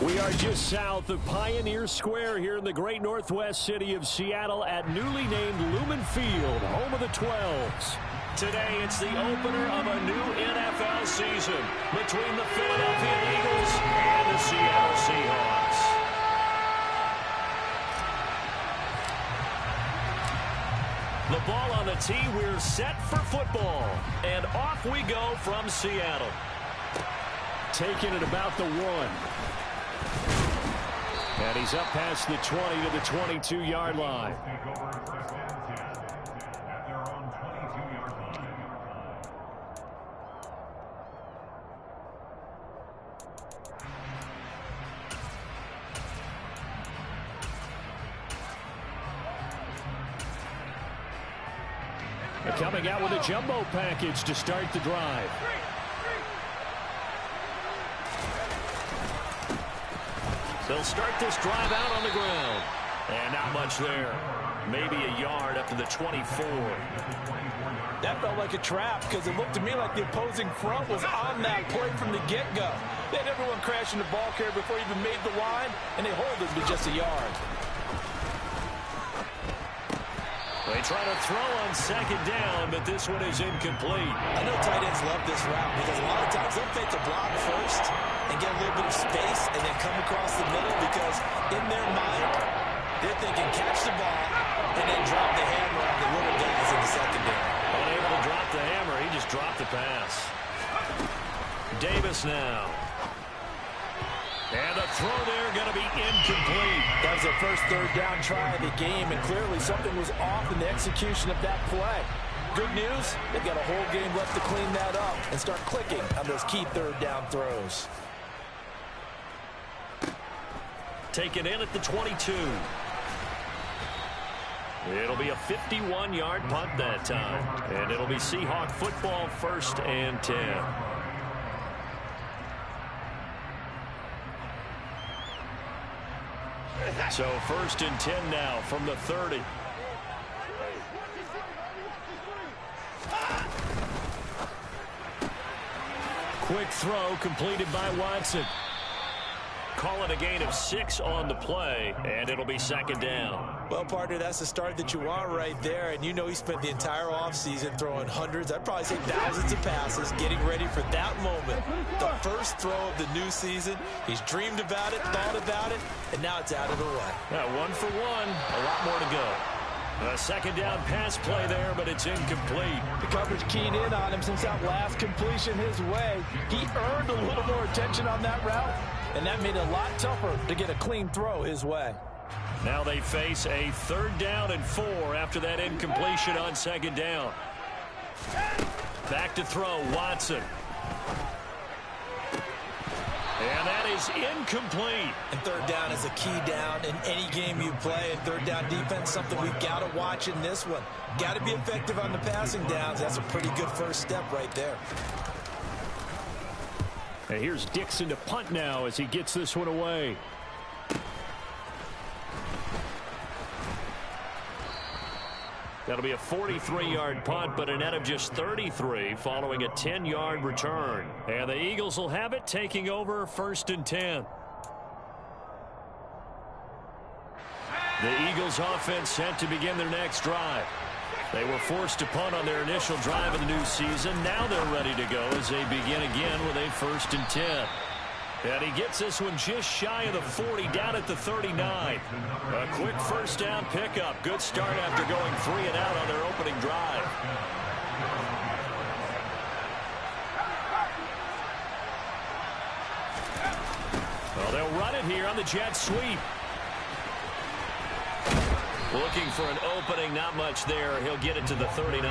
We are just south of Pioneer Square here in the great northwest city of Seattle at newly named Lumen Field, home of the 12s. Today, it's the opener of a new NFL season between the Philadelphia Eagles and the Seattle Seahawks. The ball on the tee, we're set for football. And off we go from Seattle. Taking it about the 1. And he's up past the 20 to the 22-yard line. They're coming out with a jumbo package to start the drive. They'll start this drive out on the ground. And not much there. Maybe a yard up to the 24. That felt like a trap because it looked to me like the opposing front was on that play from the get-go. They had everyone crashing the ball carrier before he even made the line, and they hold it to just a yard. They try to throw on second down, but this one is incomplete. I know tight ends love this route because a lot of times they'll fake the block first and get a little bit of space and then come across the middle because in their mind, they're thinking catch the ball and then drop the hammer on the little guys in the secondary. Unable to drop the hammer, he just dropped the pass. Davis now. And the throw there going to be incomplete. That was their first third down try of the game, and clearly something was off in the execution of that play. Good news, they've got a whole game left to clean that up and start clicking on those key third down throws. Taken in at the 22. It'll be a 51-yard punt that time. And it'll be Seahawk football, 1st and 10. So 1st and 10 now from the 30. Quick throw completed by Watson. Call it a gain of 6 on the play, and it'll be 2nd down. Well, partner, that's the start that you want right there, and you know he spent the entire offseason throwing hundreds, I'd probably say thousands of passes, getting ready for that moment. The first throw of the new season. He's dreamed about it, thought about it, and now it's out of the way. Yeah, 1 for 1, a lot more to go. A 2nd down pass play there, but it's incomplete. The coverage keyed in on him since that last completion his way. He earned a little more attention on that route, and that made it a lot tougher to get a clean throw his way. Now they face a 3rd down and 4 after that incompletion on 2nd down. Back to throw, Watson. And that is incomplete. And 3rd down is a key down in any game you play. And 3rd down defense, something we've got to watch in this one. Got to be effective on the passing downs. That's a pretty good first step right there. And here's Dixon to punt now as he gets this one away. That'll be a 43-yard punt, but a net of just 33 following a 10-yard return. And the Eagles will have it, taking over 1st and 10. The Eagles offense set to begin their next drive. They were forced to punt on their initial drive of the new season. Now they're ready to go as they begin again with a 1st and 10. And he gets this one just shy of the 40, down at the 39. A quick 1st down pickup. Good start after going 3 and out on their opening drive. Well, they'll run it here on the jet sweep. Looking for an opening, not much there. He'll get it to the 39.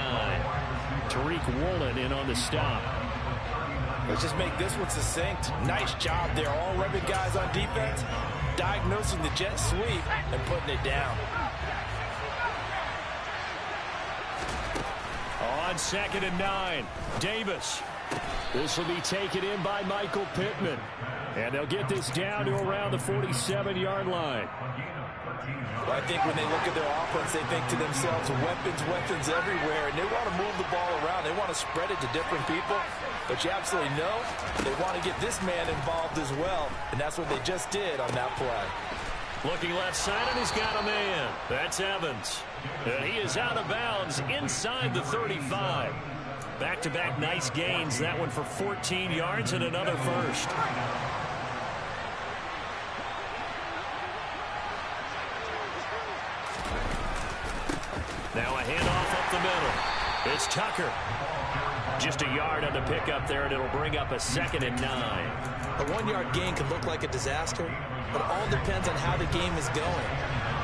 Tariq Woolen in on the stop. Let's just make this one succinct. Nice job there. All 11 guys on defense diagnosing the jet sweep and putting it down. On 2nd and 9, Davis. This will be taken in by Michael Pittman. And they'll get this down to around the 47-yard line. Well, I think when they look at their offense, they think to themselves, weapons everywhere, and they want to move the ball around. They want to spread it to different people, but you absolutely know they want to get this man involved as well, and that's what they just did on that play. Looking left side, and he's got a man. That's Evans. And he is out of bounds inside the 35. Back-to-back nice gains. That one for 14 yards and another first. Now a handoff up the middle. It's Tucker. Just a yard on the pickup there, and it'll bring up a 2nd and 9. A 1-yard gain can look like a disaster, but it all depends on how the game is going.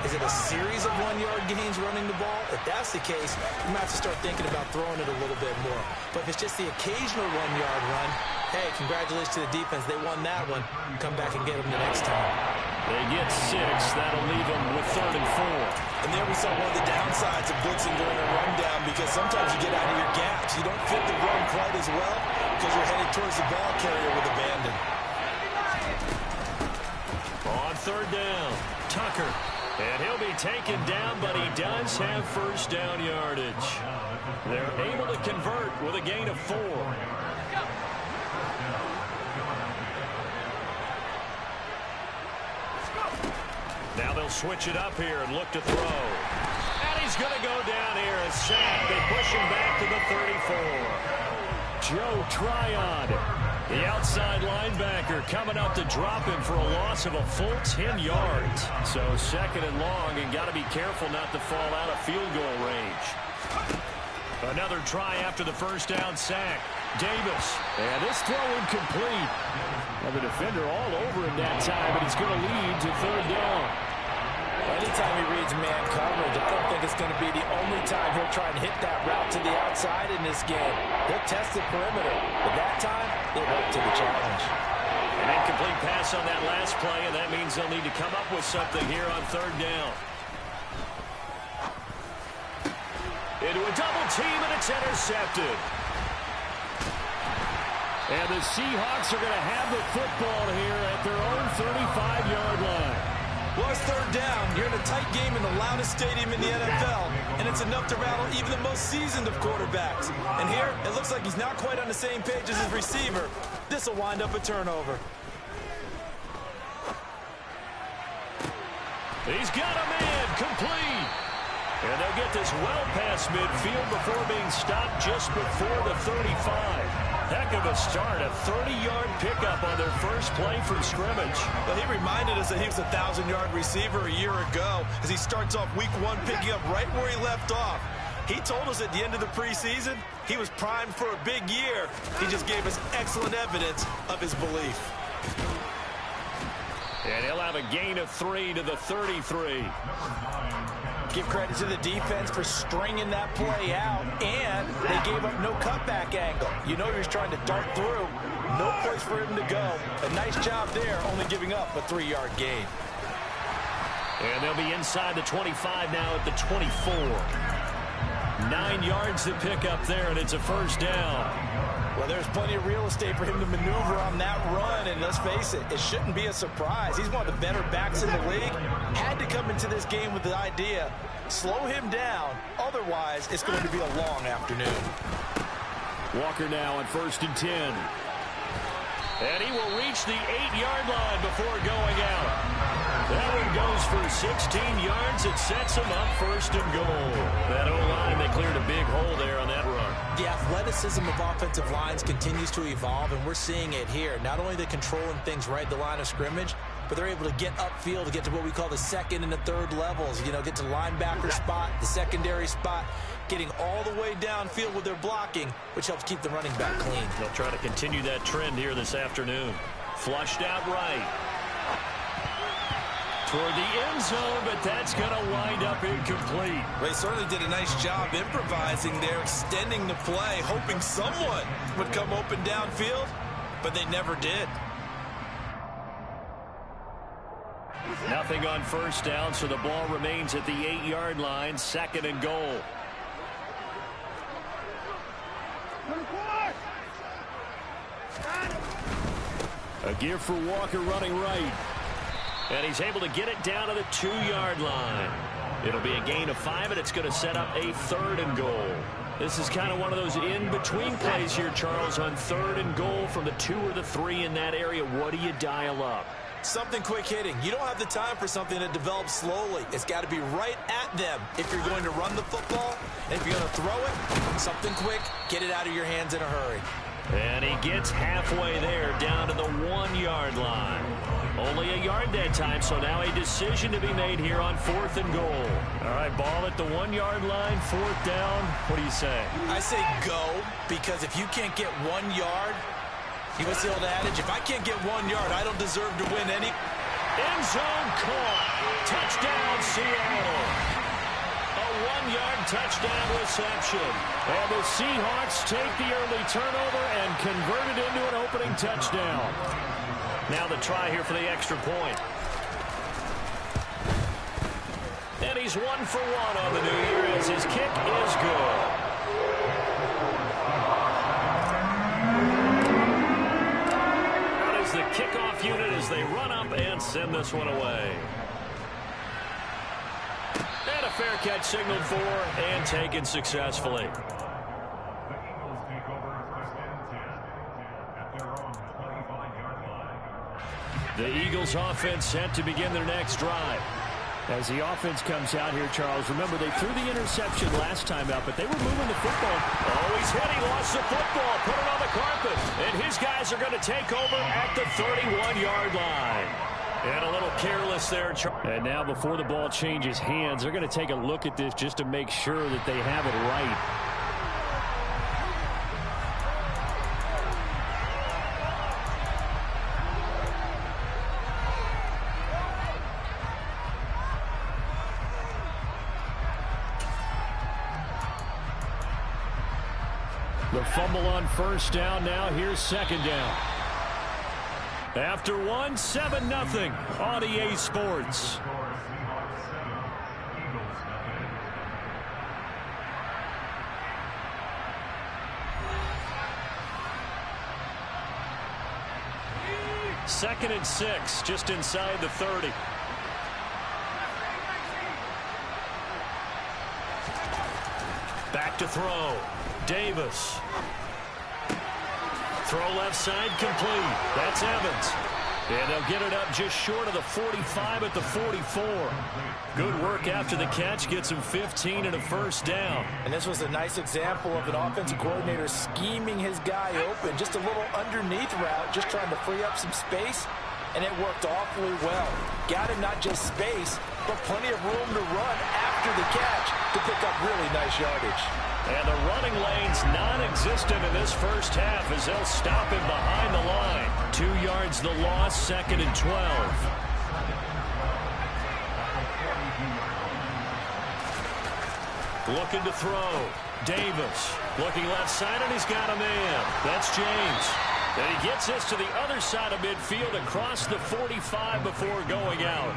Is it a series of 1-yard gains running the ball? If that's the case, you might have to start thinking about throwing it a little bit more. But if it's just the occasional 1-yard run, hey, congratulations to the defense. They won that one. Come back and get them the next time. They get 6. That'll leave them with 3rd and 4. And there we saw one of the downsides of blitzing during a rundown, because sometimes you get out of your gaps. You don't fit the run quite as well because you're headed towards the ball carrier with abandon. On 3rd down, Tucker. And he'll be taken down, but he does have first down yardage. They're able to convert with a gain of 4. Now they'll switch it up here and look to throw. And he's going to go down here. A sack. They push him back to the 34. Joe Tryon, the outside linebacker, coming up to drop him for a loss of a full 10 yards. So 2nd and long, and got to be careful not to fall out of field goal range. Another try after the first down sack. Davis. And this throw incomplete. Well, the defender all over him that time, but he's going to lead to 3rd down. Anytime he reads man coverage, I don't think it's going to be the only time he'll try and hit that route to the outside in this game. He'll test the perimeter, but that time, he'll up to the challenge. An incomplete pass on that last play, and that means they'll need to come up with something here on 3rd down. Into a double team, and it's intercepted. And the Seahawks are going to have the football here at their own 35-yard line. Well, it's 3rd down. You're in a tight game in the loudest stadium in the NFL, and it's enough to rattle even the most seasoned of quarterbacks. And here, it looks like he's not quite on the same page as his receiver. This will wind up a turnover. He's got a man, complete. And they'll get this well past midfield before being stopped just before the 35. Heck of a start, a 30-yard pickup on their first play from scrimmage. Well, he reminded us that he was a 1,000-yard receiver a year ago as he starts off week 1 picking up right where he left off. He told us at the end of the preseason he was primed for a big year. He just gave us excellent evidence of his belief. And he'll have a gain of 3 to the 33. Give credit to the defense for stringing that play out, and they gave up no cutback angle. You know he was trying to dart through. No place for him to go. A nice job there, only giving up a 3-yard gain. And they'll be inside the 25 now at the 24. 9 yards to pick up there, and it's a first down. Well, there's plenty of real estate for him to maneuver on that run, and let's face it, it shouldn't be a surprise. He's one of the better backs in the league. Had to come into this game with the idea, slow him down, otherwise it's going to be a long afternoon. Walker now on 1st and 10. And he will reach the 8-yard line before going out. That one goes for 16 yards. It sets him up 1st and goal. That O-line, they cleared a big hole there on that run. The athleticism of offensive lines continues to evolve, and we're seeing it here. Not only are they controlling things right at the line of scrimmage, but they're able to get upfield to get to what we call the 2nd and the 3rd levels. You know, get to linebacker spot, the secondary spot, getting all the way downfield with their blocking, which helps keep the running back clean. They'll try to continue that trend here this afternoon. Flushed out right. Toward the end zone, but that's going to wind up incomplete. They certainly did a nice job improvising there, extending the play, hoping someone would come open downfield, but they never did. Nothing on first down, so the ball remains at the 8-yard line, 2nd and goal. A give for Walker running right. And he's able to get it down to the 2-yard line. It'll be a gain of 5, and it's going to set up a 3rd and goal. This is kind of one of those in-between plays here, Charles, on 3rd and goal from the 2 or the 3 in that area. What do you dial up? Something quick hitting. You don't have the time for something that develops slowly. It's got to be right at them if you're going to run the football. And if you're going to throw it, something quick, get it out of your hands in a hurry. And he gets halfway there, down to the 1-yard line. Only a yard that time, so now a decision to be made here on 4th and goal. All right, ball at the 1-yard line, 4th down. What do you say? I say go, because if you can't get 1 yard, what's the old adage? If I can't get 1 yard, I don't deserve to win any. End zone caught. Touchdown, Seattle. A 1-yard touchdown reception. And the Seahawks take the early turnover and convert it into an opening touchdown. Now the try here for the extra point. And he's 1 for 1 on the new year as his kick is good. That is the kickoff unit as they run up and send this one away. And a fair catch signaled for and taken successfully. The Eagles offense set to begin their next drive. As the offense comes out here, Charles, remember they threw the interception last time out, but they were moving the football. Oh, he's hit. He lost the football. Put it on the carpet. And his guys are going to take over at the 31-yard line. And a little careless there. And now before the ball changes hands, they're going to take a look at this just to make sure that they have it right. The fumble on 1st down. Now here's 2nd down. After 1, 7-0 on EA Sports. Second and 6, just inside the 30. Back to throw. Davis. Throw left side complete. That's Evans. And they'll get it up just short of the 45 at the 44. Good work after the catch. Gets him 15 and a 1st down. And this was a nice example of an offensive coordinator scheming his guy open. Just a little underneath route, just trying to free up some space. And it worked awfully well. Got him not just space, but plenty of room to run after the catch to pick up really nice yardage. And the running lane's non-existent in this first half as they'll stop him behind the line. 2 yards the loss, 2nd and 12. Looking to throw. Davis looking left side, and he's got a man. That's James. And he gets this to the other side of midfield across the 45 before going out.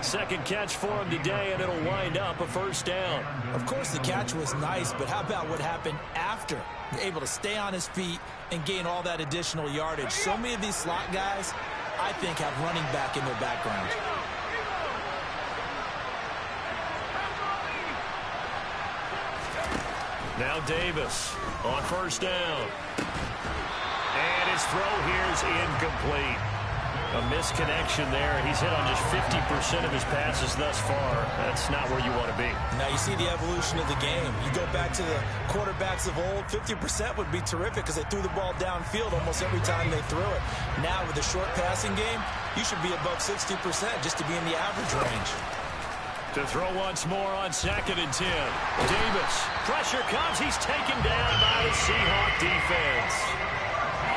2nd catch for him today, and it'll wind up a 1st down. Of course, the catch was nice, but how about what happened after? Able to stay on his feet and gain all that additional yardage. So many of these slot guys, I think, have running back in their background. Now Davis on 1st down. And his throw here is incomplete. A misconnection there. He's hit on just 50% of his passes thus far. That's not where you want to be. Now you see the evolution of the game. You go back to the quarterbacks of old, 50% would be terrific because they threw the ball downfield almost every time they threw it. Now with the short passing game, you should be above 60% just to be in the average range. To throw once more on 2nd and 10. Davis. Pressure comes. He's taken down by the Seahawk defense.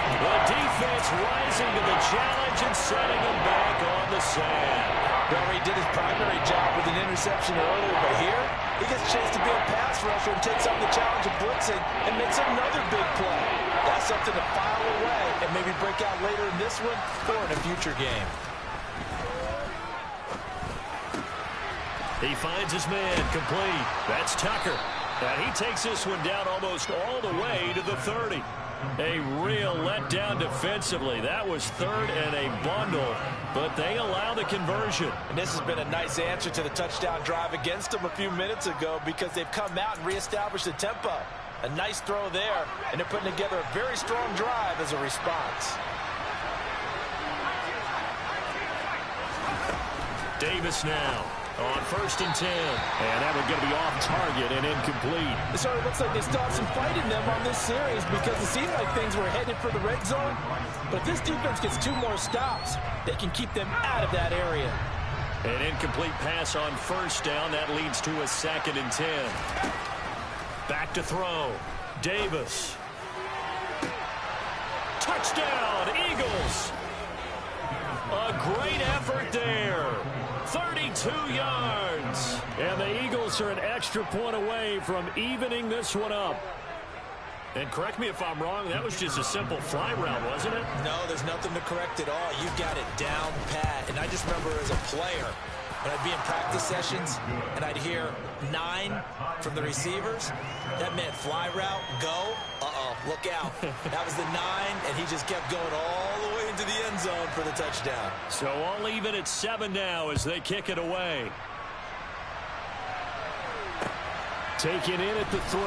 The defense rising to the challenge and setting him back on the sand. Well, he did his primary job with an interception earlier, but here he gets a chance to be a pass rusher and takes on the challenge of blitzing and makes another big play. That's something to file away and maybe break out later in this one or in a future game. He finds his man complete. That's Tucker. And he takes this one down almost all the way to the 30. A real letdown defensively. That was third and a bundle, but they allow the conversion. And this has been a nice answer to the touchdown drive against them a few minutes ago because they've come out and reestablished the tempo. A nice throw there, and they're putting together a very strong drive as a response. Davis now on 1st and 10. And that one's going to be off target and incomplete. It sort of looks like they still have some fight in them on this series because it seemed like things were headed for the red zone. But if this defense gets 2 more stops, they can keep them out of that area. An incomplete pass on 1st down. That leads to a 2nd and 10. Back to throw. Davis. Touchdown, Eagles. A great effort there. 32 yards. And the Eagles are an extra point away from evening this one up. And correct me if I'm wrong, that was just a simple fly route, wasn't it? No, there's nothing to correct at all. You've got it down pat. And I just remember as a player, when I'd be in practice sessions and I'd hear 9 from the receivers, that meant fly route, go, look out. That was the 9, and he just kept going all the way into the end zone for the touchdown. So all even at 7 now as they kick it away. Taken in at the 3.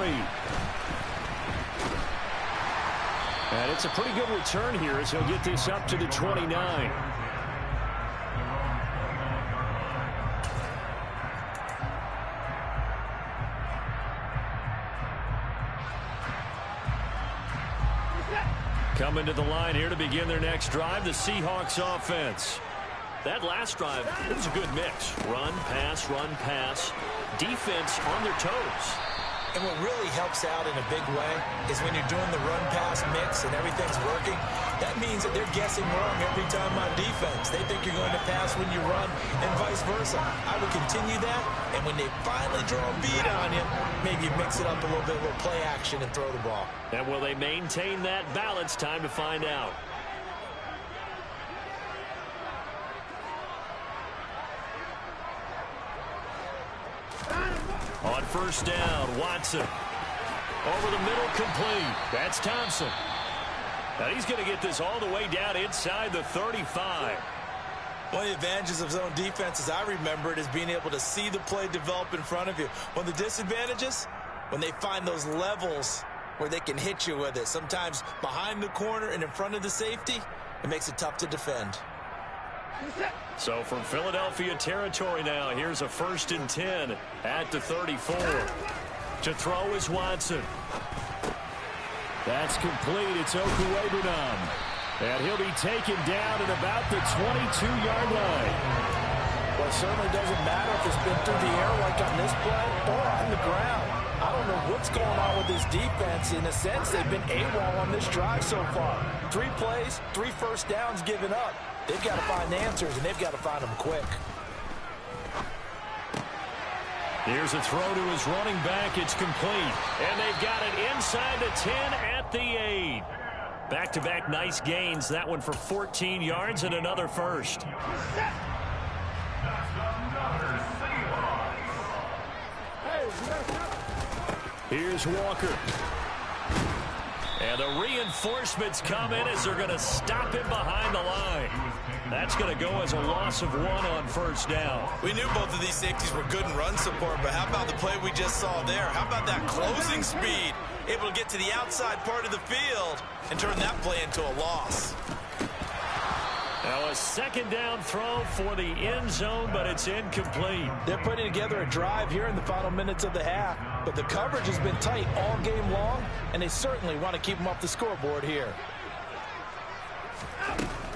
And it's a pretty good return here as he'll get this up to the 29. Coming to the line here to begin their next drive, the Seahawks offense. That last drive, it was a good mix. Run, pass, defense on their toes. And what really helps out in a big way is when you're doing the run-pass mix and everything's working, that means that they're guessing wrong every time on defense. They think you're going to pass when you run and vice versa. I would continue that, and when they finally draw a beat on you, maybe you mix it up a little bit, a little play action, and throw the ball. And will they maintain that balance? Time to find out. On 1st down, Watson. Over the middle, complete. That's Thompson. Now he's going to get this all the way down inside the 35. One of the advantages of zone defense, as I remember it, is being able to see the play develop in front of you. One of the disadvantages, when they find those levels where they can hit you with it, sometimes behind the corner and in front of the safety, it makes it tough to defend. So from Philadelphia territory now, here's a 1st and 10 at the 34. To throw is Watson. That's complete. It's Okuwebunam. And he'll be taken down at about the 22-yard line. Well, it certainly doesn't matter if it's been through the air like on this play or on the ground. I don't know what's going on with this defense. In a sense, they've been AWOL on this drive so far. 3 plays, 3 first downs given up. They've got to find answers, and they've got to find them quick. Here's a throw to his running back. It's complete. And they've got it inside the 10 at the 8. Back-to-back nice gains. That one for 14 yards and another first. Here's Walker. And the reinforcements come in as they're going to stop him behind the line. That's going to go as a loss of 1 on 1st down. We knew both of these safeties were good in run support, but how about the play we just saw there? How about that closing speed? Able to get to the outside part of the field and turn that play into a loss. Now a 2nd down throw for the end zone, but it's incomplete. They're putting together a drive here in the final minutes of the half, but the coverage has been tight all game long, and they certainly want to keep them off the scoreboard here.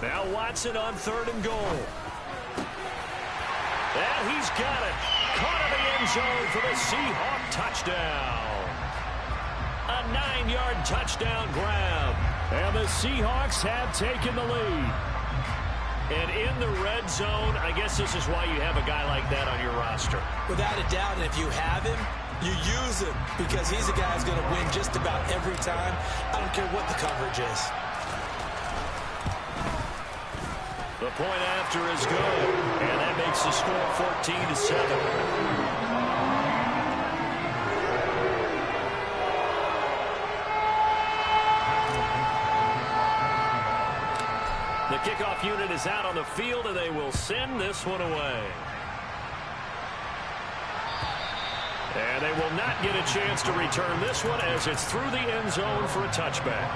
Now Watson on 3rd and goal. And he's got it. Caught in the end zone for the Seahawk touchdown. A 9-yard touchdown grab. And the Seahawks have taken the lead. And in the red zone, I guess this is why you have a guy like that on your roster. Without a doubt, and if you have him, you use him because he's a guy who's going to win just about every time. I don't care what the coverage is. The point after is good, and that makes the score 14-7. kickoff unit is out on the field, and they will send this one away. And they will not get a chance to return this one as it's through the end zone for a touchback.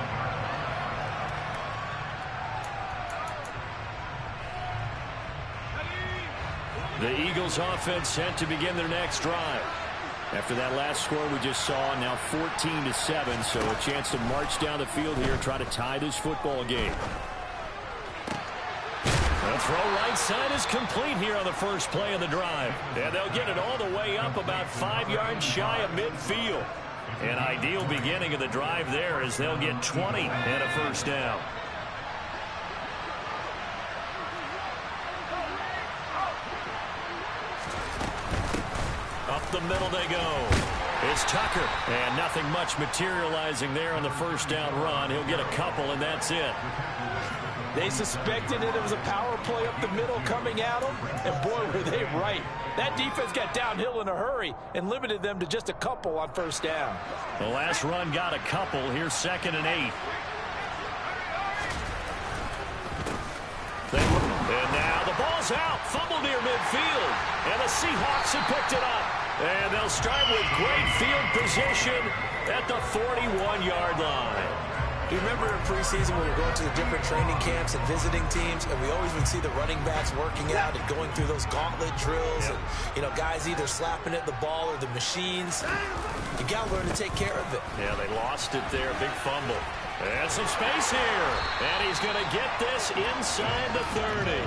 The Eagles offense set to begin their next drive. After that last score we just saw, now 14-7, so a chance to march down the field here and try to tie this football game. The throw right side is complete here on the first play of the drive. And they'll get it all the way up about 5 yards shy of midfield. An ideal beginning of the drive there as they'll get 20 and a first down. Up the middle they go. It's Tucker. And nothing much materializing there on the first down run. He'll get a couple, and that's it. They suspected it was a power play up the middle coming at them, and boy, were they right. That defense got downhill in a hurry and limited them to just a couple on first down. The last run got a couple. Here's 2nd and 8. And now the ball's out. Fumble near midfield. And the Seahawks have picked it up. And they'll start with great field position at the 41-yard line. You remember in preseason when we were going to the different training camps and visiting teams, and we always would see the running backs working out and going through those gauntlet drills, and, you know, guys either slapping at the ball or the machines. You got to learn to take care of it. Yeah, they lost it there. Big fumble. And some space here. And he's going to get this inside the 30.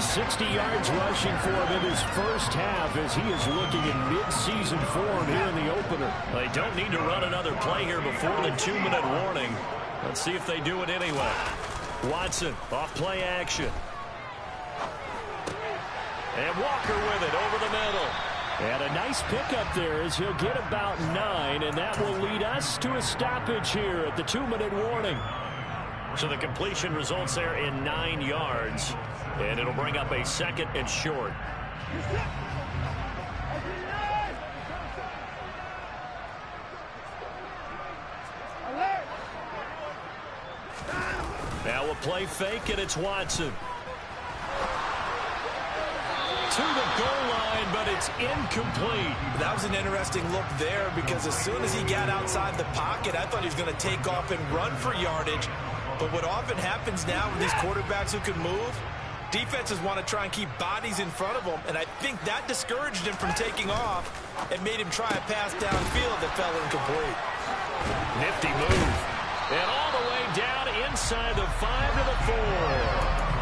60 yards rushing for him in his first half as he is looking in mid-season form here in the opener. They don't need to run another play here before the 2-minute warning. Let's see if they do it anyway. Watson, off play action. And Walker with it over the middle. And a nice pickup there as he'll get about 9, and that will lead us to a stoppage here at the 2-minute warning. So the completion results there in 9 yards, and it'll bring up a 2nd and short. Now we'll play fake, and it's Watson. To the goal line, but it's incomplete. That was an interesting look there because as soon as he got outside the pocket, I thought he was going to take off and run for yardage. But what often happens now with these quarterbacks who can move, defenses want to try and keep bodies in front of them, and I think that discouraged him from taking off and made him try a pass downfield that fell incomplete. Nifty move. And all the way down inside the 5 to the 4.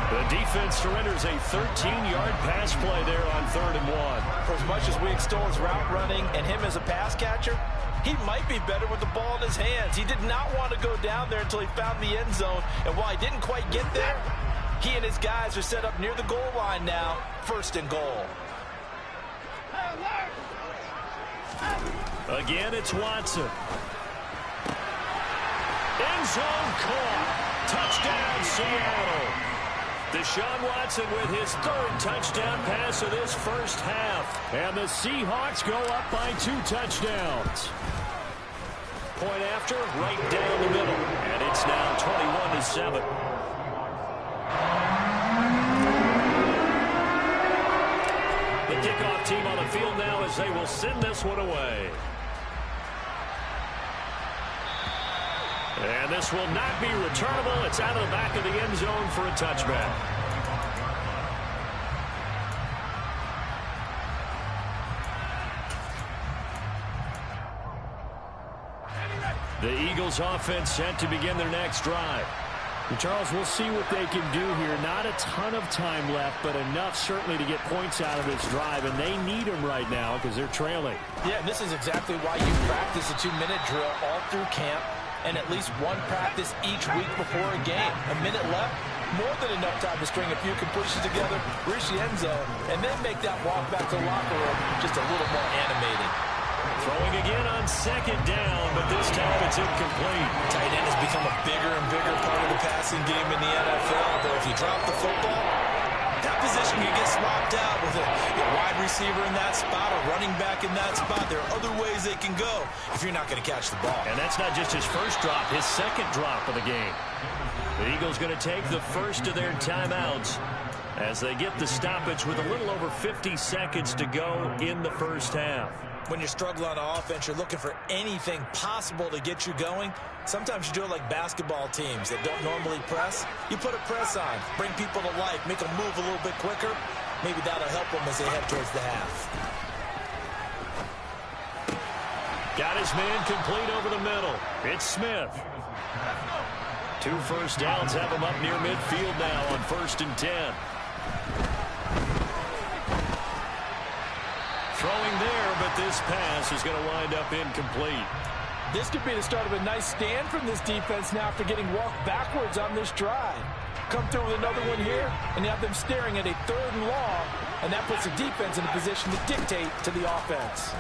The defense surrenders a 13-yard pass play there on 3rd and 1. For as much as we extol his route running and him as a pass catcher, he might be better with the ball in his hands. He did not want to go down there until he found the end zone. And while he didn't quite get there, he and his guys are set up near the goal line now, 1st and goal. Again, it's Watson. End zone caught. Touchdown, Seattle. Deshaun Watson with his 3rd touchdown pass of this first half. And the Seahawks go up by 2 touchdowns. Point after, right down the middle. And it's now 21-7. The kickoff team on the field now as they will send this one away. And this will not be returnable. It's out of the back of the end zone for a touchback. The Eagles offense set to begin their next drive. And Charles, we'll see what they can do here. Not a ton of time left, but enough certainly to get points out of this drive, and they need them right now because they're trailing. Yeah, this is exactly why you practice a 2-minute drill all through camp, and at least one practice each week before a game. A minute left, more than enough time to string a few completions together, reach the end zone, and then make that walk back to the locker room just a little more animated. Throwing again on 2nd down, but this time it's incomplete. Tight end has become a bigger and bigger part of the passing game in the NFL, but if you drop the football, that position can get swapped out with a wide receiver in that spot, a running back in that spot. There are other ways they can go if you're not going to catch the ball. And that's not just his first drop, his second drop of the game. The Eagles going to take the first of their timeouts as they get the stoppage with a little over 50 seconds to go in the first half. When you're struggling on offense, you're looking for anything possible to get you going. Sometimes you do it like basketball teams that don't normally press. You put a press on, bring people to life, make them move a little bit quicker. Maybe that'll help them as they head towards the half. Got his man complete over the middle. It's Smith. 2 first downs have him up near midfield now on 1st and 10. Throwing there, but this pass is going to wind up incomplete. This could be the start of a nice stand from this defense now after getting walked backwards on this drive. Come through with another one here, and you have them staring at a 3rd and long, and that puts the defense in a position to dictate to the offense.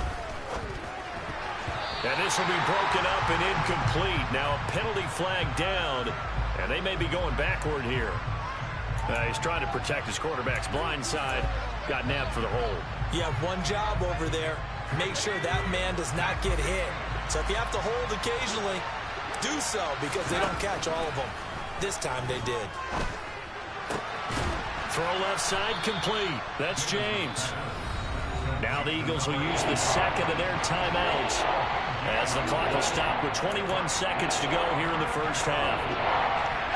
And this will be broken up and incomplete. Now a penalty flag down, and they may be going backward here. He's trying to protect his quarterback's blind side. Got nabbed for the hold. You have one job over there. Make sure that man does not get hit. So if you have to hold occasionally, do so because they don't catch all of them. This time they did. Throw left side complete. That's James. Now the Eagles will use the second of their timeouts as the clock will stop with 21 seconds to go here in the first half.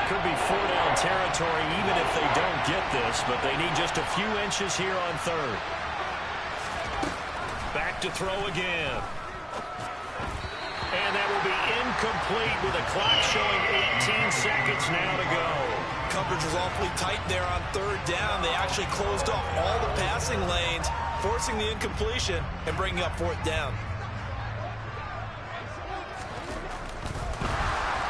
Could be 4-down territory even if they don't get this, but they need just a few inches here on 3rd. Back to throw again. And that will be incomplete with a clock showing 18 seconds now to go. Coverage was awfully tight there on 3rd down. They actually closed off all the passing lanes, forcing the incompletion and bringing up 4th down.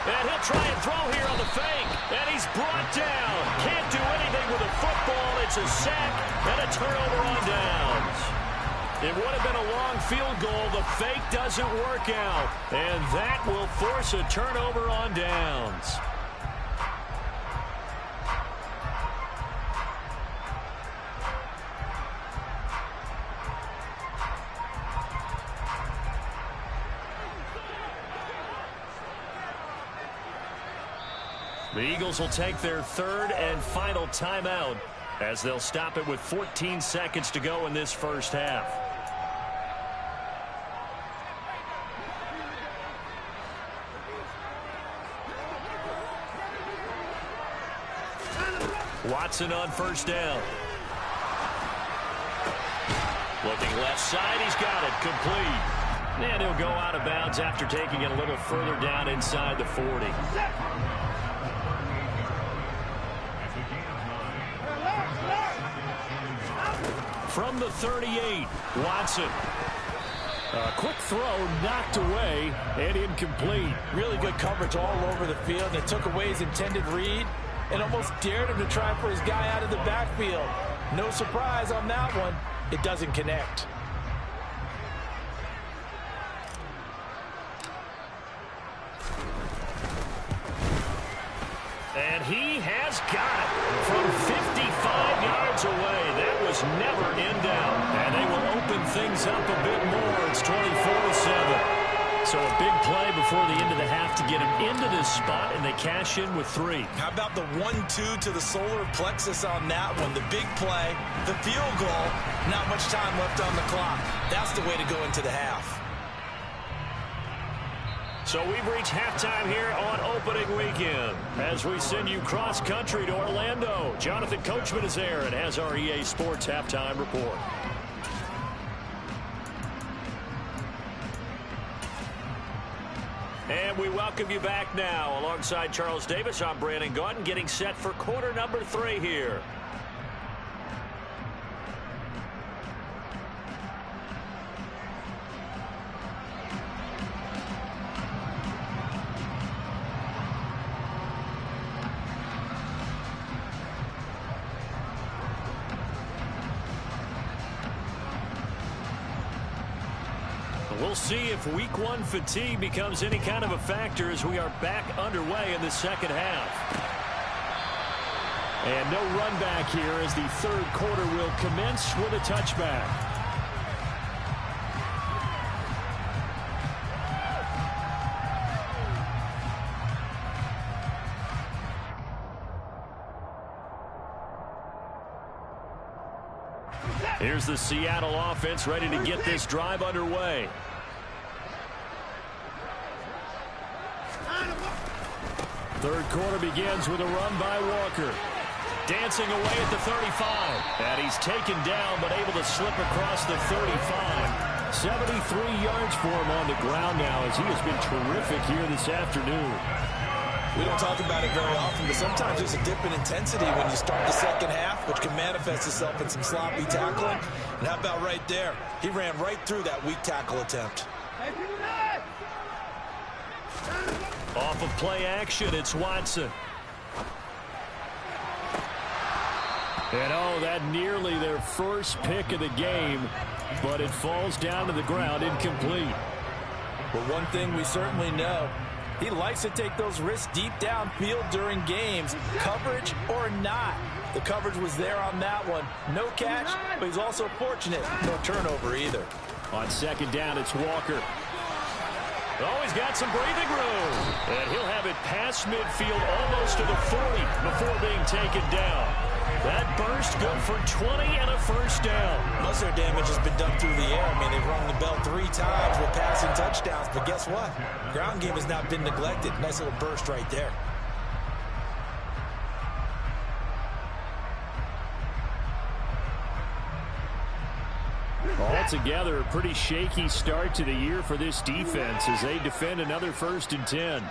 And he'll try and throw here on the fake. And he's brought down. Can't do anything with a football. It's a sack and a turnover on downs. It would have been a long field goal. The fake doesn't work out. And that will force a turnover on downs. The Eagles will take their 3rd and final timeout as they'll stop it with 14 seconds to go in this first half. Watson on 1st down. Looking left side, he's got it complete. And he'll go out of bounds after taking it a little further down inside the 40. From the 38, Watson. A quick throw knocked away and incomplete. Really good coverage all over the field. They took away his intended read and almost dared him to try for his guy out of the backfield. No surprise on that one. It doesn't connect. And he has got it from 55 yards away. That was never in doubt. And they will open things up a bit more. It's 24-7. So a big play before the end of the half to get him into this spot, and they cash in with 3. How about the 1-2 to the solar plexus on that one? The big play, the field goal, not much time left on the clock. That's the way to go into the half. So we've reached halftime here on opening weekend as we send you cross-country to Orlando. Jonathan Coachman is there and has our EA Sports halftime report. And we welcome you back now. Alongside Charles Davis, I'm Brandon Gaudin, getting set for quarter number 3 here. We'll see if week 1 fatigue becomes any kind of a factor as we are back underway in the second half. And no run back here as the third quarter will commence with a touchback. Here's the Seattle offense ready to get this drive underway. Third quarter begins with a run by Walker. Dancing away at the 35. And he's taken down but able to slip across the 35. 73 yards for him on the ground now as he has been terrific here this afternoon. We don't talk about it very often, but sometimes there's a dip in intensity when you start the second half, which can manifest itself in some sloppy tackling. And how about right there? He ran right through that weak tackle attempt. Off of play action, it's Watson. And oh, that nearly their first pick of the game, but it falls down to the ground incomplete. Well, one thing we certainly know, he likes to take those risks deep downfield during games, coverage or not. The coverage was there on that one. No catch, but he's also fortunate. No turnover either. On second down, it's Walker. Oh, he's got some breathing room. And he'll have it past midfield almost to the 40 before being taken down. That burst good for 20 and a first down. Most of their damage has been done through the air. I mean, they've rung the bell 3 times with passing touchdowns. But guess what? Ground game has not been neglected. Nice little burst right there. Altogether, a pretty shaky start to the year for this defense as they defend another 1st and 10.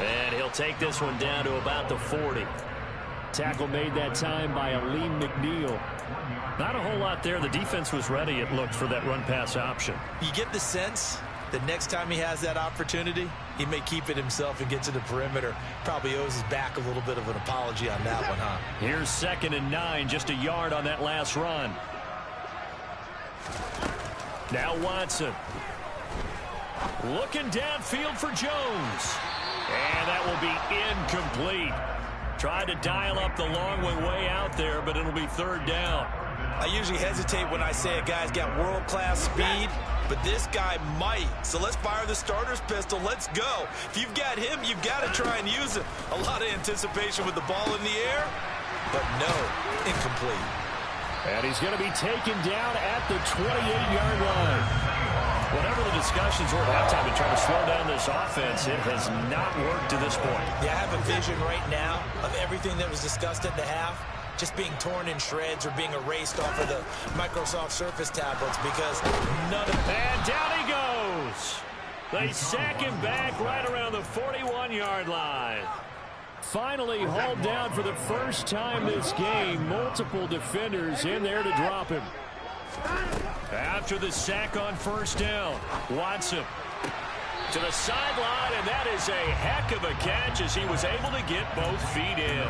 And he'll take this one down to about the 40. Tackle made that time by Aleem McNeil. Not a whole lot there. The defense was ready, it looked, for that run-pass option. You get the sense that next time he has that opportunity, he may keep it himself and get to the perimeter. Probably owes his back a little bit of an apology on that one, huh? Here's 2nd and 9, just a yard on that last run. Now Watson. Looking downfield for Jones. And that will be incomplete. Tried to dial up the long way out there, but it'll be 3rd down. I usually hesitate when I say a guy's got world-class speed, but this guy might. So let's fire the starter's pistol. Let's go. If you've got him, you've got to try and use him. A lot of anticipation with the ball in the air, but no, incomplete. And he's going to be taken down at the 28-yard line. Whatever the discussions were at halftime to try to slow down this offense, it has not worked to this point. Yeah, I have a vision right now of everything that was discussed at the half just being torn in shreds or being erased off of the Microsoft Surface tablets because none of it. And down he goes. They sack him back right around the 41-yard line. Finally hauled down for the first time this game. Multiple defenders in there to drop him. After the sack on 1st down, Watson to the sideline, and that is a heck of a catch as he was able to get both feet in.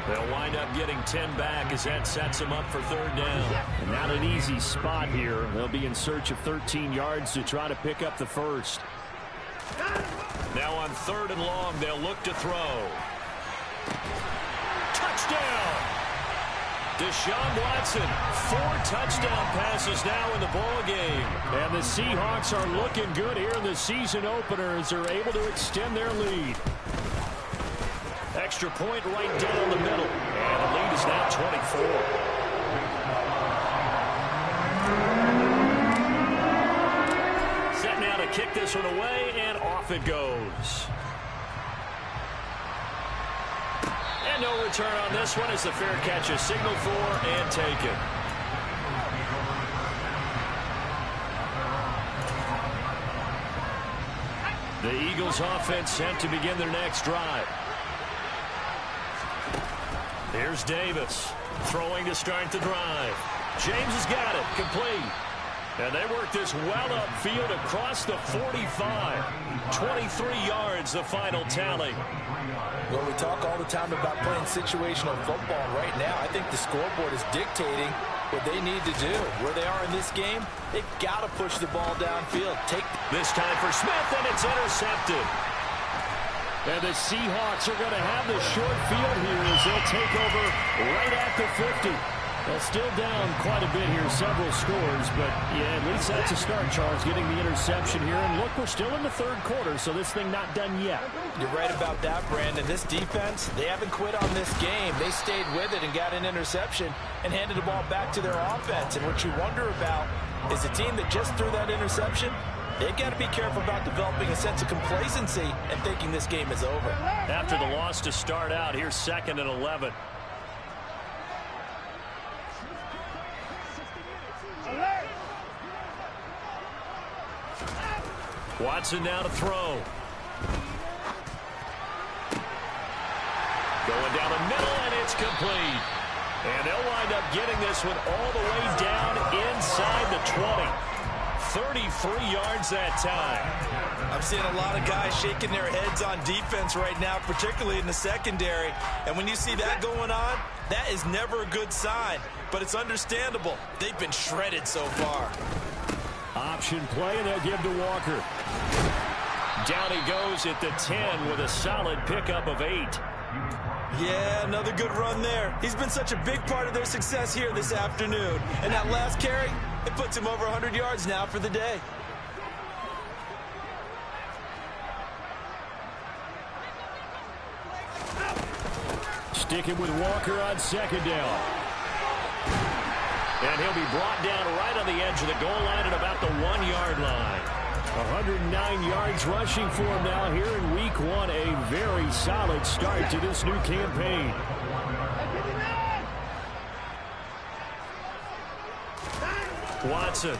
They'll wind up getting 10 back as that sets them up for 3rd down. And not an easy spot here. They'll be in search of 13 yards to try to pick up the first. Now on 3rd and long, they'll look to throw. Touchdown! Deshaun Watson, 4 touchdown passes now in the ball game. And the Seahawks are looking good here in the season opener as they're able to extend their lead. Extra point right down the middle. And the lead is now 24. Set now to kick this one away, and off it goes. And no return on this one as the fair catch is signaled for and taken. The Eagles offense sent to begin their next drive. Here's Davis throwing to start the drive. James has got it, complete. And they work this well upfield across the 45. 23 yards, the final tally. Well, we talk all the time about playing situational football. Right now, I think the scoreboard is dictating what they need to do. Where they are in this game, they've got to push the ball downfield. This time for Smith, and it's intercepted. And the Seahawks are going to have the short field here as they'll take over right at the 50. Well, still down quite a bit here, several scores, but yeah, at least that's a start, Charles, getting the interception here. And look, we're still in the third quarter, so this thing not done yet. You're right about that, Brandon. This defense, they haven't quit on this game. They stayed with it and got an interception and handed the ball back to their offense. And what you wonder about is a team that just threw that interception, they've got to be careful about developing a sense of complacency and thinking this game is over. After the loss to start out, here's 2nd and 11. Watson now to throw. Going down the middle, and it's complete. And they'll wind up getting this one all the way down inside the 20. 33 yards that time. I'm seeing a lot of guys shaking their heads on defense right now, particularly in the secondary. And when you see that going on, that is never a good sign. But it's understandable. They've been shredded so far. Option play, and they'll give to Walker. Down he goes at the 10 with a solid pickup of 8. Yeah, another good run there. He's been such a big part of their success here this afternoon. And that last carry, it puts him over 100 yards now for the day. Sticking with Walker on 2nd down. And he'll be brought down right on the edge of the goal line at about the 1-yard line. 109 yards rushing for him now here in week 1. A very solid start to this new campaign. Watson.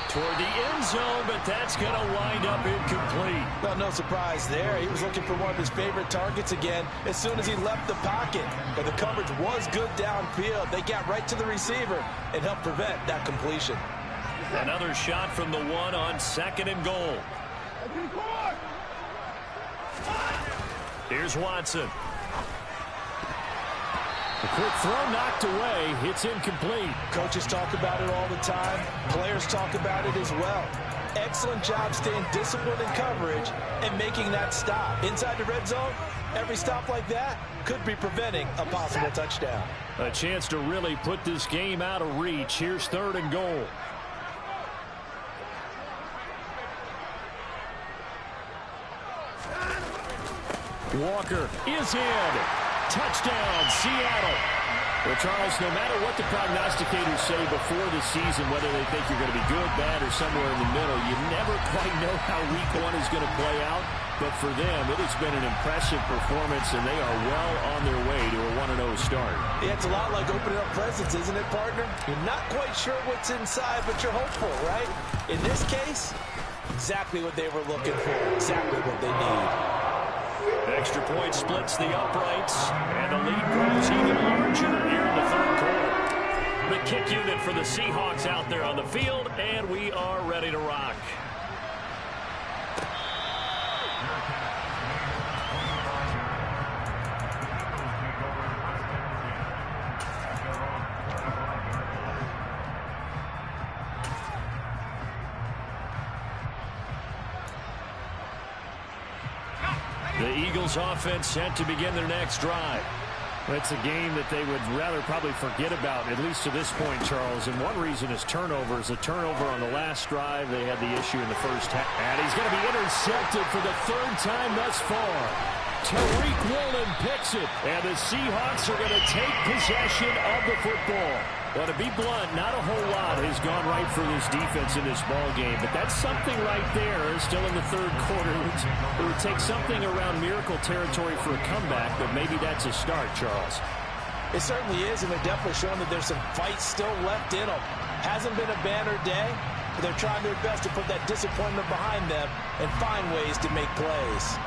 Toward the end zone, but that's going to wind up incomplete. Well, no surprise there. He was looking for one of his favorite targets again as soon as he left the pocket. But the coverage was good downfield. They got right to the receiver and helped prevent that completion. Another shot from the 1 on 2nd and goal. Here's Watson. A quick throw knocked away. It's incomplete. Coaches talk about it all the time. Players talk about it as well. Excellent job staying disciplined in coverage and making that stop. Inside the red zone, every stop like that could be preventing a possible touchdown. A chance to really put this game out of reach. Here's 3rd and goal. Walker is in. Touchdown, Seattle. Well, Charles, no matter what the prognosticators say before the season, whether they think you're going to be good, bad, or somewhere in the middle, you never quite know how week 1 is going to play out. But for them, it has been an impressive performance, and they are well on their way to a 1-0 start. Yeah, it's a lot like opening up presents, isn't it, partner? You're not quite sure what's inside, but you're hopeful, right? In this case, exactly what they were looking for, exactly what they need. Extra point splits the uprights, and the lead grows even larger here in the 3rd quarter. The kick unit for the Seahawks out there on the field, and we are ready to rock. The Eagles offense set to begin their next drive. It's a game that they would rather probably forget about, at least to this point, Charles. And one reason is turnovers. A turnover on the last drive. They had the issue in the first half. And he's going to be intercepted for the 3rd time thus far. Tariq Woolen picks it. And the Seahawks are going to take possession of the football. Well, to be blunt, not a whole lot has gone right for this defense in this ball game, but that's something right there. Still in the 3rd quarter. It would take something around miracle territory for a comeback, but maybe that's a start, Charles. It certainly is, and they're definitely showing that there's some fight still left in them. Hasn't been a banner day, but they're trying their best to put that disappointment behind them and find ways to make plays.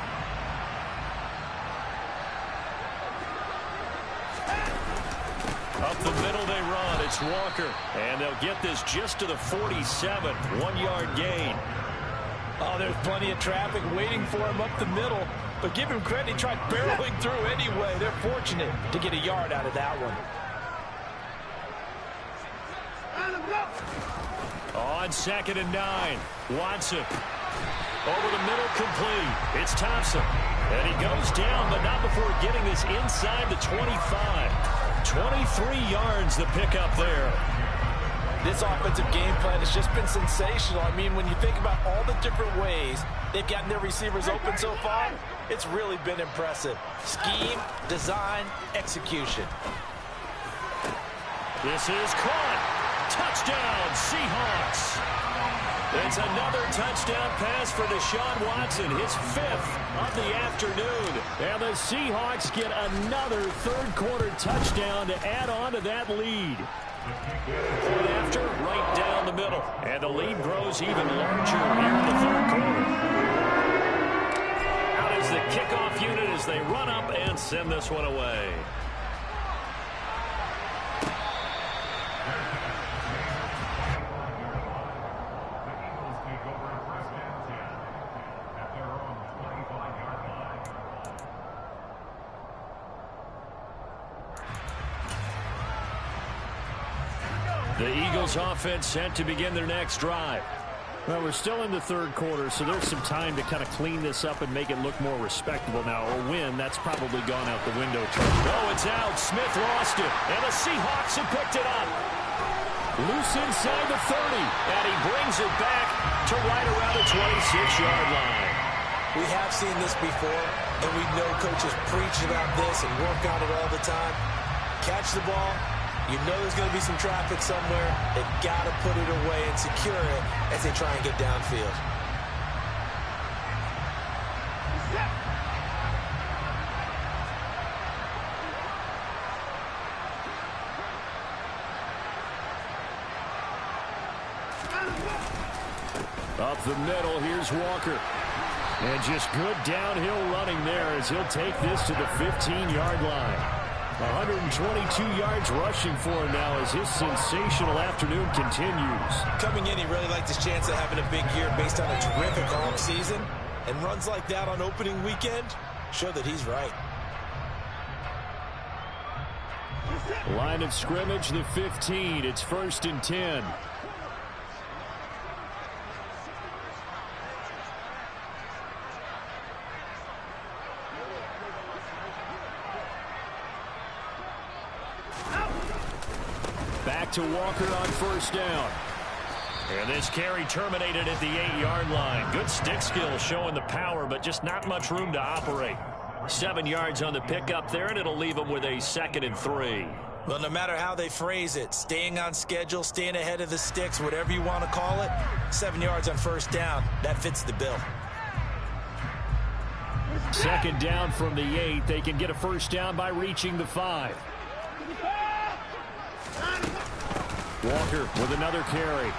Up the middle they run. It's Walker. And they'll get this just to the 47. 1-yard gain. Oh, there's plenty of traffic waiting for him up the middle. But give him credit, he tried barreling through anyway. They're fortunate to get a yard out of that one. On 2nd and 9. Watson. Over the middle, complete. It's Thompson. And he goes down, but not before getting this inside the 25. 23 yards the pickup there. This offensive game plan has just been sensational. I mean, when you think about all the different ways they've gotten their receivers open so far, it's really been impressive. Scheme, design, execution. This is caught. Touchdown, Seahawks. It's another touchdown pass for Deshaun Watson, his 5th of the afternoon. And the Seahawks get another third-quarter touchdown to add on to that lead. Point after, right down the middle. And the lead grows even larger here in the third quarter. Out is the kickoff unit as they run up and send this one away. The Eagles offense set to begin their next drive. Well, we're still in the third quarter, so there's some time to kind of clean this up and make it look more respectable. Now, a win, that's probably gone out the window. Oh, it's out. Smith lost it, and the Seahawks have picked it up. Loose inside the 30, and he brings it back to right around the 26-yard line. We have seen this before, and we know coaches preach about this and work on it all the time. Catch the ball. You know there's going to be some traffic somewhere. They've got to put it away and secure it as they try and get downfield. Up the middle, here's Walker. And just good downhill running there as he'll take this to the 15-yard line. 122 yards rushing for him now as his sensational afternoon continues. Coming in, he really liked his chance of having a big year based on a terrific offseason. And runs like that on opening weekend show that he's right. Line of scrimmage, the 15. It's 1st and 10. Back to Walker on 1st down. And this carry terminated at the 8-yard line. Good stick skill showing the power, but just not much room to operate. 7 yards on the pickup there, and it'll leave them with a 2nd and 3. Well, no matter how they phrase it, staying on schedule, staying ahead of the sticks, whatever you want to call it, 7 yards on 1st down, that fits the bill. 2nd down from the 8. They can get a 1st down by reaching the 5. Walker with another carry.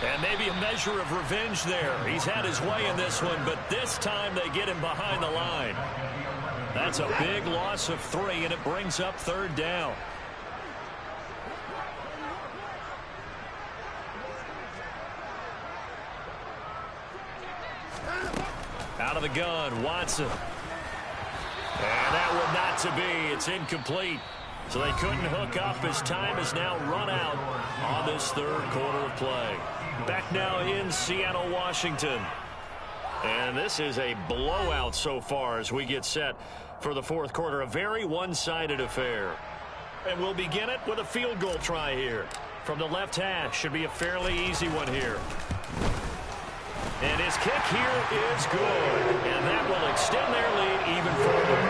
And maybe a measure of revenge there. He's had his way in this one, but this time they get him behind the line. That's a big loss of 3, and it brings up 3rd down. Out of the gun, Watson. And that one not to be. It's incomplete. So they couldn't hook up as time is now run out on this 3rd quarter of play. Back now in Seattle, Washington. And this is a blowout so far as we get set for the 4th quarter. A very one-sided affair. And we'll begin it with a field goal try here. From the left hash, should be a fairly easy one here. And his kick here is good. And that will extend their lead even further.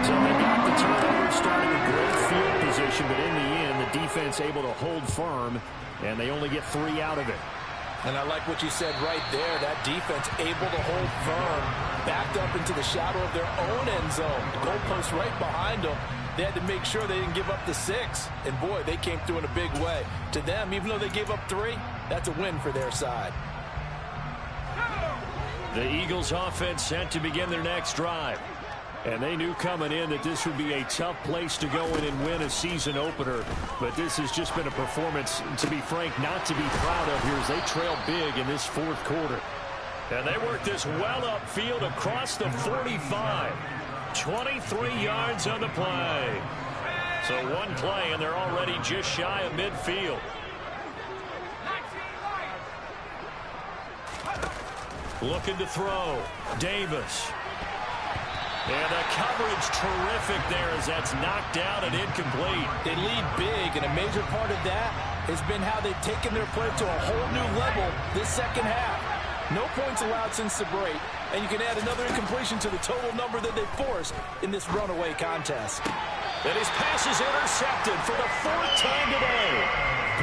So they got the turnover, starting a great field position, but in the end, the defense able to hold firm, and they only get 3 out of it. And I like what you said right there. That defense able to hold firm, backed up into the shadow of their own end zone. The goalpost right behind them. They had to make sure they didn't give up the 6. And, boy, they came through in a big way. To them, even though they gave up 3, that's a win for their side. The Eagles offense set to begin their next drive. And they knew coming in that this would be a tough place to go in and win a season opener. But this has just been a performance, to be frank, not to be proud of here as they trail big in this 4th quarter. And they work this well upfield across the 45. 23 yards on the play. So one play, and they're already just shy of midfield. Looking to throw. Davis. And the coverage terrific there as that's knocked out and incomplete. They lead big, and a major part of that has been how they've taken their play to a whole new level this second half. No points allowed since the break, and you can add another incompletion to the total number that they forced in this runaway contest. And his pass is intercepted for the fourth time today.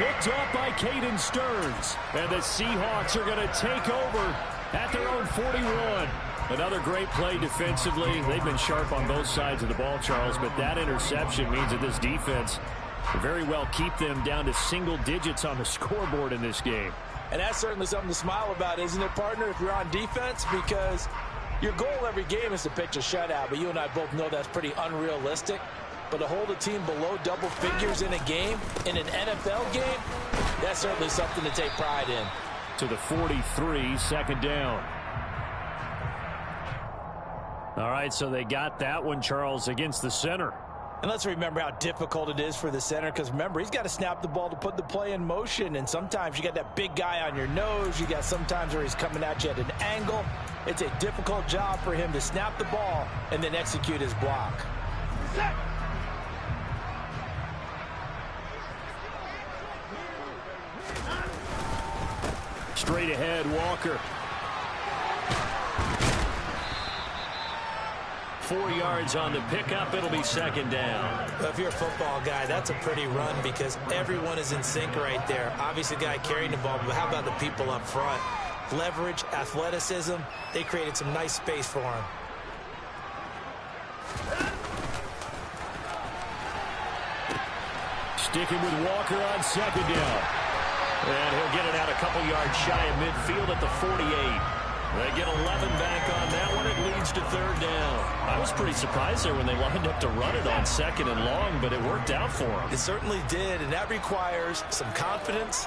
Picked up by Caden Stearns. And the Seahawks are going to take over at their own 41. Another great play defensively. They've been sharp on both sides of the ball, Charles, but that interception means that this defense will very well keep them down to single digits on the scoreboard in this game. And that's certainly something to smile about, isn't it, partner, if you're on defense? Because your goal every game is to pitch a shutout, but you and I both know that's pretty unrealistic. But to hold a team below double figures in a game, in an NFL game, that's certainly something to take pride in. To the 43, second down. All right, so they got that one, Charles, against the center. And let's remember how difficult it is for the center, because remember, he's got to snap the ball to put the play in motion, and sometimes you got that big guy on your nose. You got sometimes where he's coming at you at an angle. It's a difficult job for him to snap the ball and then execute his block. Straight ahead, Walker. 4 yards on the pickup. It'll be second down. If you're a football guy, that's a pretty run because everyone is in sync right there. Obviously, the guy carrying the ball, but how about the people up front? Leverage, athleticism, they created some nice space for him. Sticking with Walker on second down. And he'll get it out a couple yards shy of midfield at the 48. They get 11 back on that one. It leads to third down. I was pretty surprised there when they lined up to run it on second and long, but it worked out for them. It certainly did, and that requires some confidence,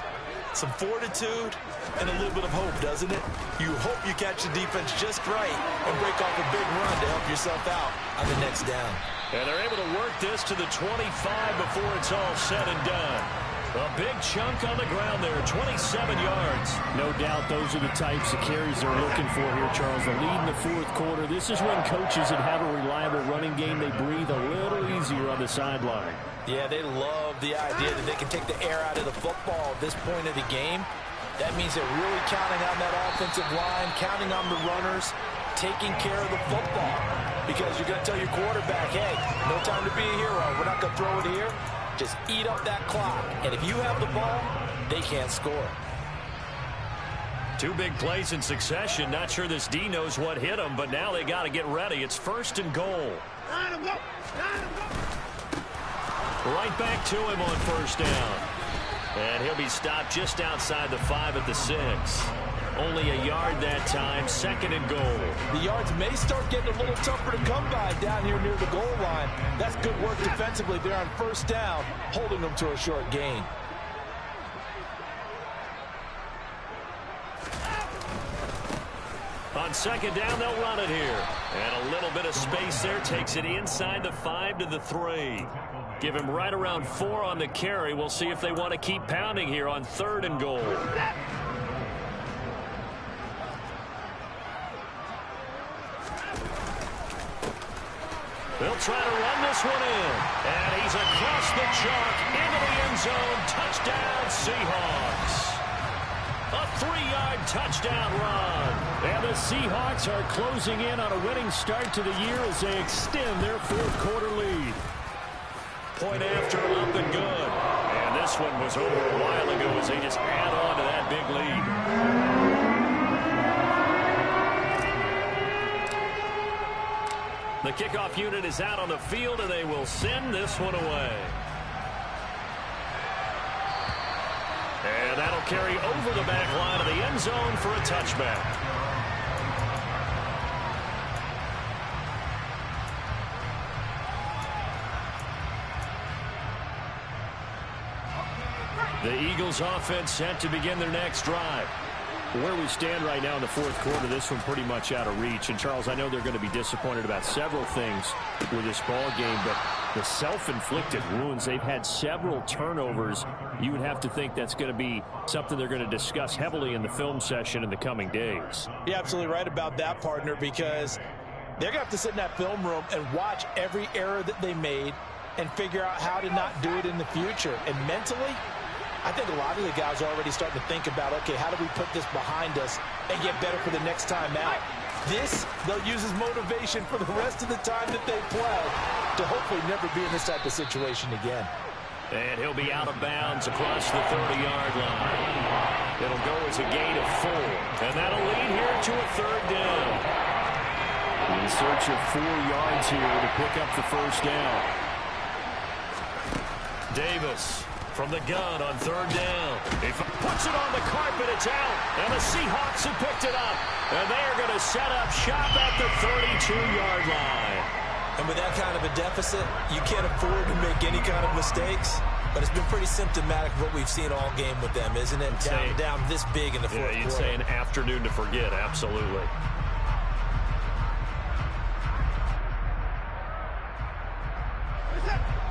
some fortitude, and a little bit of hope, doesn't it? You hope you catch the defense just right and break off a big run to help yourself out on the next down. And they're able to work this to the 25 before it's all said and done. A big chunk on the ground there, 27 yards. No doubt those are the types of carries they're looking for here, Charles. The lead in the fourth quarter. This is when coaches that have a reliable running game, they breathe a little easier on the sideline. Yeah, they love the idea that they can take the air out of the football at this point of the game. That means they're really counting on that offensive line, counting on the runners, taking care of the football. Because you're going to tell your quarterback, hey, no time to be a hero. We're not going to throw it here. Just eat up that clock. And if you have the ball, they can't score. Two big plays in succession. Not sure this D knows what hit him, but now they got to get ready. It's first and goal. Right back to him on first down. And he'll be stopped just outside the 5 at the 6. Only a yard that time, second and goal. The yards may start getting a little tougher to come by down here near the goal line. That's good work defensively there on first down, holding them to a short gain. On second down, they'll run it here. And a little bit of space there takes it inside the 5 to the 3. Give him right around 4 on the carry. We'll see if they want to keep pounding here on third and goal. They'll try to run this one in. And he's across the chalk into the end zone. Touchdown, Seahawks. A 3-yard touchdown run. And the Seahawks are closing in on a winning start to the year as they extend their fourth quarter lead. Point after, up and good. And this one was over a while ago as they just add on to that big lead. The kickoff unit is out on the field, and they will send this one away. And that'll carry over the back line of the end zone for a touchback. The Eagles offense set to begin their next drive. Where we stand right now in the fourth quarter, this one pretty much out of reach. And, Charles, I know they're going to be disappointed about several things with this ball game, but the self-inflicted wounds. They've had several turnovers. You would have to think that's going to be something they're going to discuss heavily in the film session in the coming days. You're absolutely right about that, partner, because they're going to have to sit in that film room and watch every error that they made and figure out how to not do it in the future. And mentally, I think a lot of the guys are already starting to think about, okay, how do we put this behind us and get better for the next time out? This, they'll use as motivation for the rest of the time that they play to hopefully never be in this type of situation again. And he'll be out of bounds across the 30-yard line. It'll go as a gain of 4. And that'll lead here to a 3rd down. In search of 4 yards here to pick up the first down. Davis from the gun on 3rd down. He puts it on the carpet. It's out. And the Seahawks have picked it up. And they are going to set up shop at the 32-yard line. And with that kind of a deficit, you can't afford to make any kind of mistakes. But it's been pretty symptomatic of what we've seen all game with them, isn't it? Down this big in the fourth quarter. You'd say an afternoon to forget. Absolutely.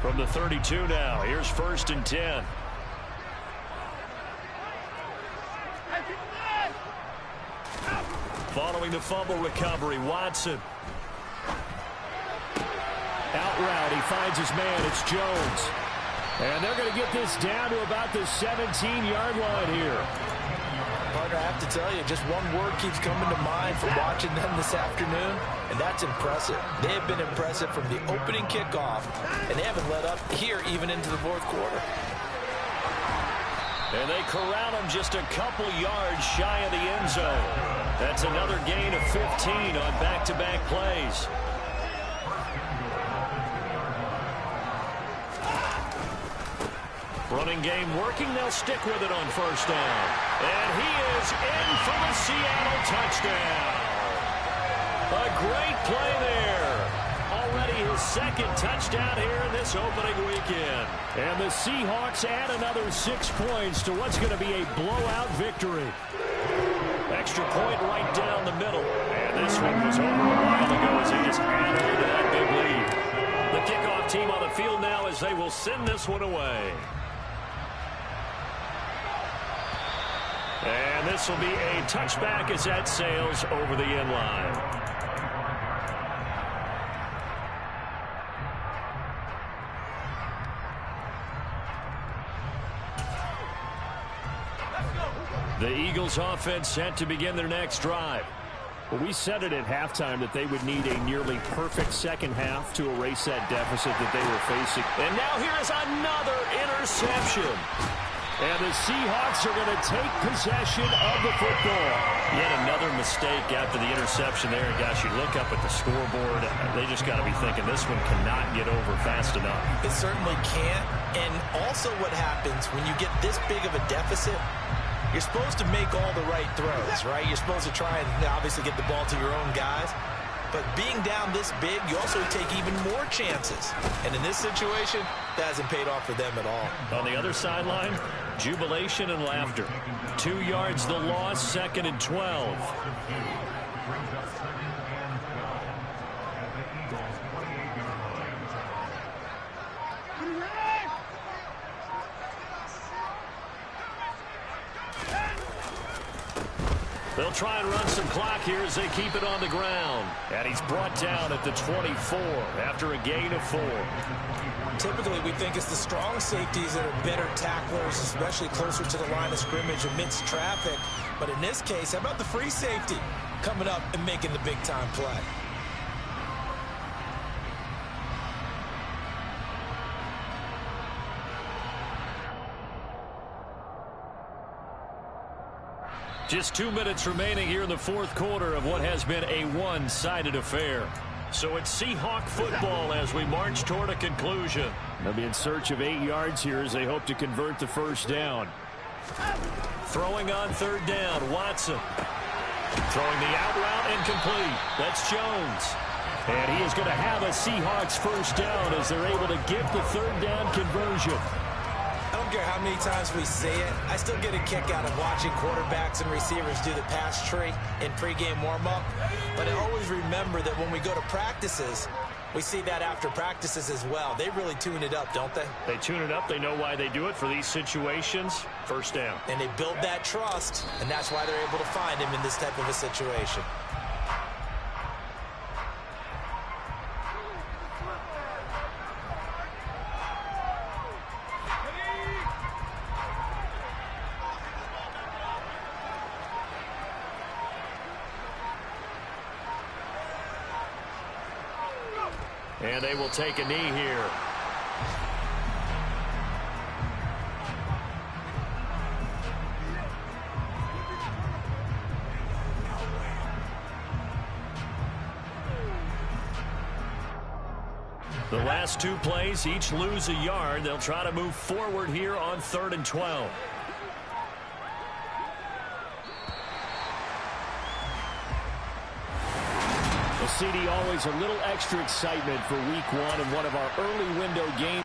From the 32 now, here's 1st and 10. Following the fumble recovery, Watson. Out route, he finds his man. It's Jones. And they're going to get this down to about the 17-yard line here. Partner, I have to tell you, just one word keeps coming to mind from watching them this afternoon, and that's impressive. They have been impressive from the opening kickoff, and they haven't let up here even into the fourth quarter. And they corral him just a couple yards shy of the end zone. That's another gain of 15 on back-to-back plays. Running game working. They'll stick with it on 1st down. And he is in for the Seattle touchdown. A great play there. Already his 2nd touchdown here in this opening weekend. And the Seahawks add another 6 points to what's going to be a blowout victory. Extra point right down the middle. And this one was over a while ago as he just added to that big lead. The kickoff team on the field now as they will send this one away. And this will be a touchback as that sails over the end line. The Eagles offense set to begin their next drive. Well, we said it at halftime that they would need a nearly perfect second half to erase that deficit that they were facing. And now here is another interception. And the Seahawks are going to take possession of the football. Yet another mistake after the interception there. And gosh, you look up at the scoreboard, they just got to be thinking this one cannot get over fast enough. It certainly can't. And also what happens when you get this big of a deficit, you're supposed to make all the right throws, right? You're supposed to try and obviously get the ball to your own guys. But being down this big, you also take even more chances. And in this situation, that hasn't paid off for them at all. On the other sideline, jubilation and laughter. 2 yards the loss, 2nd and 12. They'll try and run some clock here as they keep it on the ground. And he's brought down at the 24 after a gain of 4. Typically, we think it's the strong safeties that are better tacklers, especially closer to the line of scrimmage amidst traffic. But in this case, how about the free safety coming up and making the big-time play? Just 2 minutes remaining here in the fourth quarter of what has been a one-sided affair. So it's Seahawk football as we march toward a conclusion. They'll be in search of 8 yards here as they hope to convert the first down. Throwing on 3rd down, Watson. Throwing the out route incomplete. That's Jones. And he is going to have a Seahawks first down as they're able to get the 3rd down conversion. I don't care how many times we say it, I still get a kick out of watching quarterbacks and receivers do the pass tree in pregame warm-up. But I always remember that when we go to practices, We see that after practices as well. They really tune it up, don't they? They tune it up. They know why they do it for these situations. First down. And they build that trust, and that's why they're able to find him in this type of a situation. And they will take a knee here. The last two plays, each lose a yard. They'll try to move forward here on 3rd and 12. Well, CD, always a little extra excitement for week one and one of our early window games.